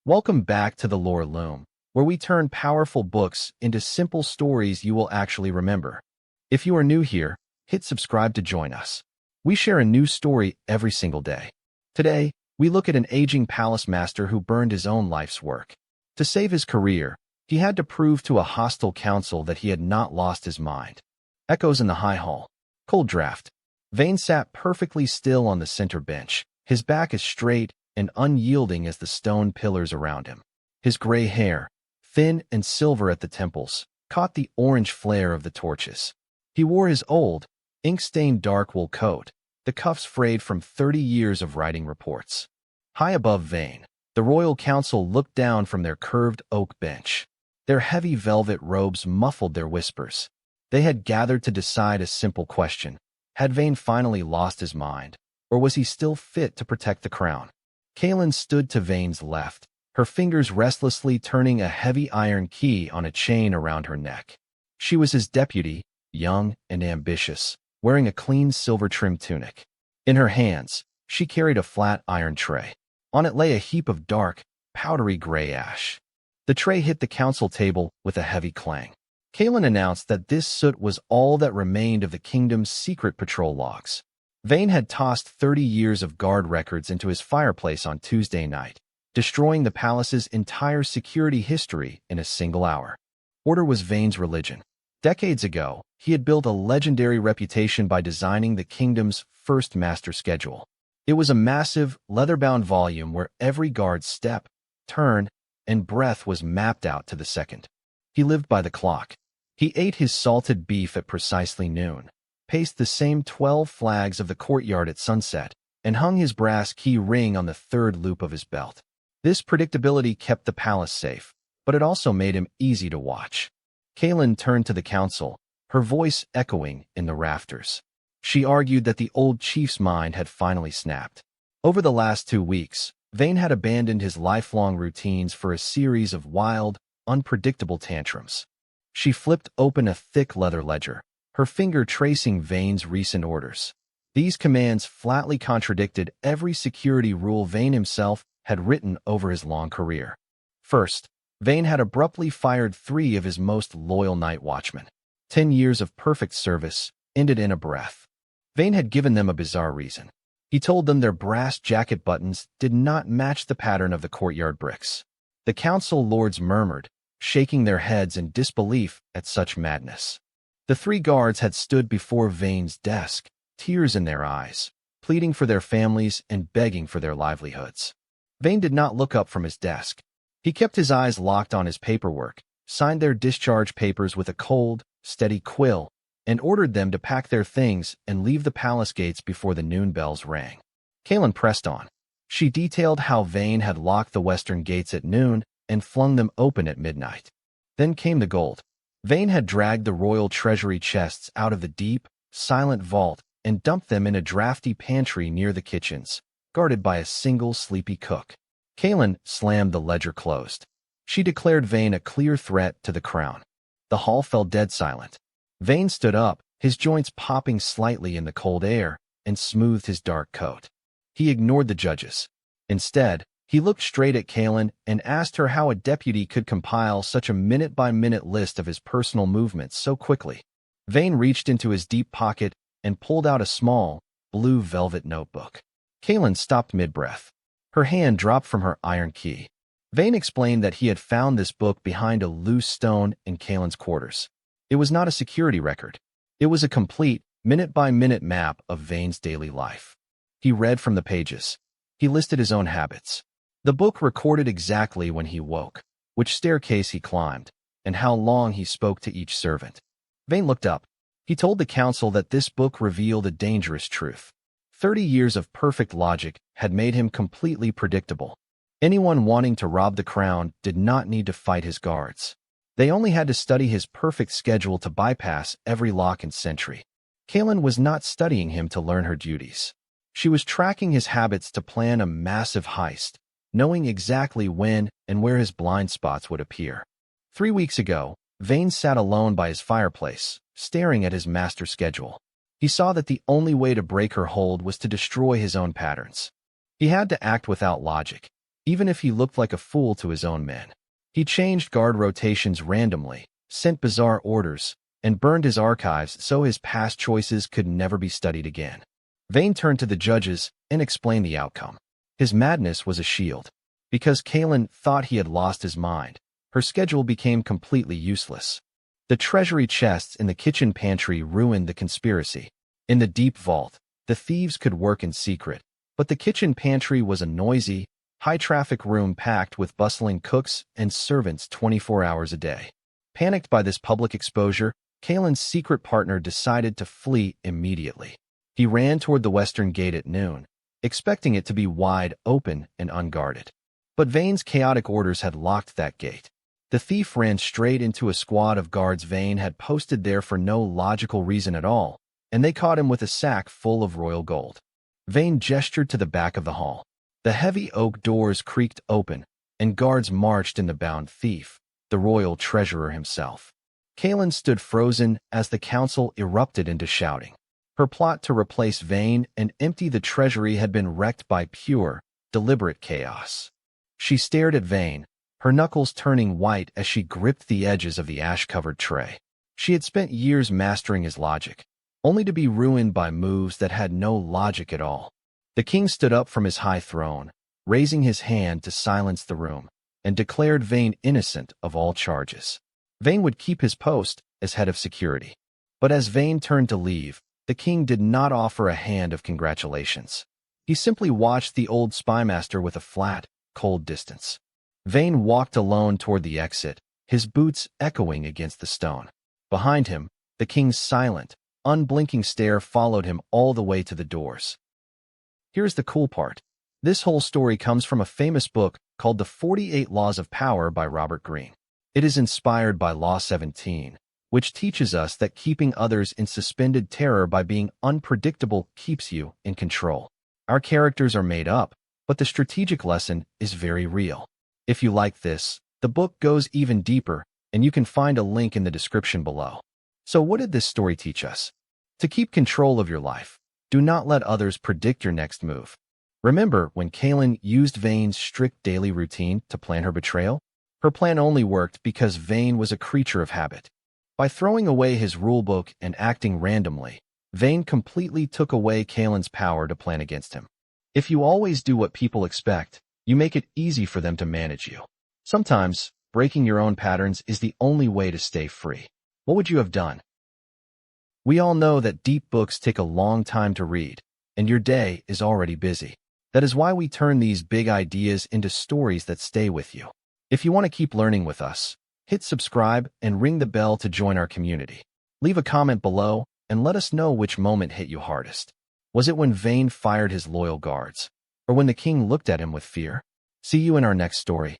Welcome back to the Lore Loom, where we turn powerful books into simple stories you will actually remember. If you are new here, hit subscribe to join us. We share a new story every single day. Today, we look at an aging palace master who burned his own life's work. To save his career, he had to prove to a hostile council that he had not lost his mind. Echoes in the high hall. Cold draft. Vane sat perfectly still on the center bench, his back as straight and unyielding as the stone pillars around him. His gray hair, thin and silver at the temples, caught the orange flare of the torches. He wore his old, ink-stained dark wool coat, the cuffs frayed from 30 years of writing reports. High above Vane, the royal council looked down from their curved oak bench. Their heavy velvet robes muffled their whispers. They had gathered to decide a simple question. Had Vane finally lost his mind, or was he still fit to protect the crown? Kaelen stood to Vane's left, her fingers restlessly turning a heavy iron key on a chain around her neck. She was his deputy, young and ambitious, wearing a clean silver-trimmed tunic. In her hands, she carried a flat iron tray. On it lay a heap of dark, powdery gray ash. The tray hit the council table with a heavy clang. Kaelen announced that this soot was all that remained of the kingdom's secret patrol logs. Vane had tossed 30 years of guard records into his fireplace on Tuesday night, destroying the palace's entire security history in a single hour. Order was Vane's religion. Decades ago, he had built a legendary reputation by designing the kingdom's first master schedule. It was a massive, leather-bound volume where every guard's step, turn, and breath was mapped out to the second. He lived by the clock. He ate his salted beef at precisely noon, paced the same 12 flags of the courtyard at sunset, and hung his brass key ring on the third loop of his belt. This predictability kept the palace safe, but it also made him easy to watch. Kaelen turned to the council, her voice echoing in the rafters. She argued that the old chief's mind had finally snapped. Over the last 2 weeks, Vane had abandoned his lifelong routines for a series of wild, unpredictable tantrums. She flipped open a thick leather ledger, her finger tracing Vane's recent orders. These commands flatly contradicted every security rule Vane himself had written over his long career. First, Vane had abruptly fired 3 of his most loyal night watchmen. 10 years of perfect service ended in a breath. Vane had given them a bizarre reason. He told them their brass jacket buttons did not match the pattern of the courtyard bricks. The council lords murmured, shaking their heads in disbelief at such madness. The 3 guards had stood before Vane's desk, tears in their eyes, pleading for their families and begging for their livelihoods. Vane did not look up from his desk. He kept his eyes locked on his paperwork, signed their discharge papers with a cold, steady quill, and ordered them to pack their things and leave the palace gates before the noon bells rang. Kaelen pressed on. She detailed how Vane had locked the western gates at noon and flung them open at midnight. Then came the gold. Vane had dragged the royal treasury chests out of the deep, silent vault and dumped them in a drafty pantry near the kitchens, guarded by a single sleepy cook. Kaelen slammed the ledger closed. She declared Vane a clear threat to the crown. The hall fell dead silent. Vane stood up, his joints popping slightly in the cold air, and smoothed his dark coat. He ignored the judges. Instead, he looked straight at Kaelen and asked her how a deputy could compile such a minute-by-minute list of his personal movements so quickly. Vane reached into his deep pocket and pulled out a small, blue velvet notebook. Kaelen stopped mid-breath. Her hand dropped from her iron key. Vane explained that he had found this book behind a loose stone in Kaelen's quarters. It was not a security record. It was a complete, minute-by-minute map of Vane's daily life. He read from the pages. He listed his own habits. The book recorded exactly when he woke, which staircase he climbed, and how long he spoke to each servant. Vane looked up. He told the council that this book revealed a dangerous truth. 30 years of perfect logic had made him completely predictable. Anyone wanting to rob the crown did not need to fight his guards. They only had to study his perfect schedule to bypass every lock and sentry. Kaelen was not studying him to learn her duties. She was tracking his habits to plan a massive heist, knowing exactly when and where his blind spots would appear. 3 weeks ago, Vane sat alone by his fireplace, staring at his master schedule. He saw that the only way to break her hold was to destroy his own patterns. He had to act without logic, even if he looked like a fool to his own men. He changed guard rotations randomly, sent bizarre orders, and burned his archives so his past choices could never be studied again. Vane turned to the judges and explained the outcome. His madness was a shield. Because Kaelen thought he had lost his mind, her schedule became completely useless. The treasury chests in the kitchen pantry ruined the conspiracy. In the deep vault, the thieves could work in secret, but the kitchen pantry was a noisy, high-traffic room packed with bustling cooks and servants 24 hours a day. Panicked by this public exposure, Kaelen's secret partner decided to flee immediately. He ran toward the western gate at noon, expecting it to be wide open and unguarded. But Vane's chaotic orders had locked that gate. The thief ran straight into a squad of guards Vane had posted there for no logical reason at all, and they caught him with a sack full of royal gold. Vane gestured to the back of the hall. The heavy oak doors creaked open, and guards marched in the bound thief, the royal treasurer himself. Kaelen stood frozen as the council erupted into shouting. Her plot to replace Vane and empty the treasury had been wrecked by pure, deliberate chaos. She stared at Vane, her knuckles turning white as she gripped the edges of the ash-covered tray. She had spent years mastering his logic, only to be ruined by moves that had no logic at all. The king stood up from his high throne, raising his hand to silence the room, and declared Vane innocent of all charges. Vane would keep his post as head of security. But as Vane turned to leave, the king did not offer a hand of congratulations. He simply watched the old spymaster with a flat, cold distance. Vane walked alone toward the exit, his boots echoing against the stone. Behind him, the king's silent, unblinking stare followed him all the way to the doors. Here's the cool part. This whole story comes from a famous book called The 48 Laws of Power by Robert Greene. It is inspired by Law 17, which teaches us that keeping others in suspended terror by being unpredictable keeps you in control. Our characters are made up, but the strategic lesson is very real. If you like this, the book goes even deeper, and you can find a link in the description below. So what did this story teach us? To keep control of your life, do not let others predict your next move. Remember when Kaelen used Vane's strict daily routine to plan her betrayal? Her plan only worked because Vane was a creature of habit. By throwing away his rulebook and acting randomly, Vane completely took away Kaelen's power to plan against him. If you always do what people expect, you make it easy for them to manage you. Sometimes, breaking your own patterns is the only way to stay free. What would you have done? We all know that deep books take a long time to read, and your day is already busy. That is why we turn these big ideas into stories that stay with you. If you want to keep learning with us, hit subscribe and ring the bell to join our community. Leave a comment below and let us know which moment hit you hardest. Was it when Vane fired his loyal guards, or when the king looked at him with fear? See you in our next story.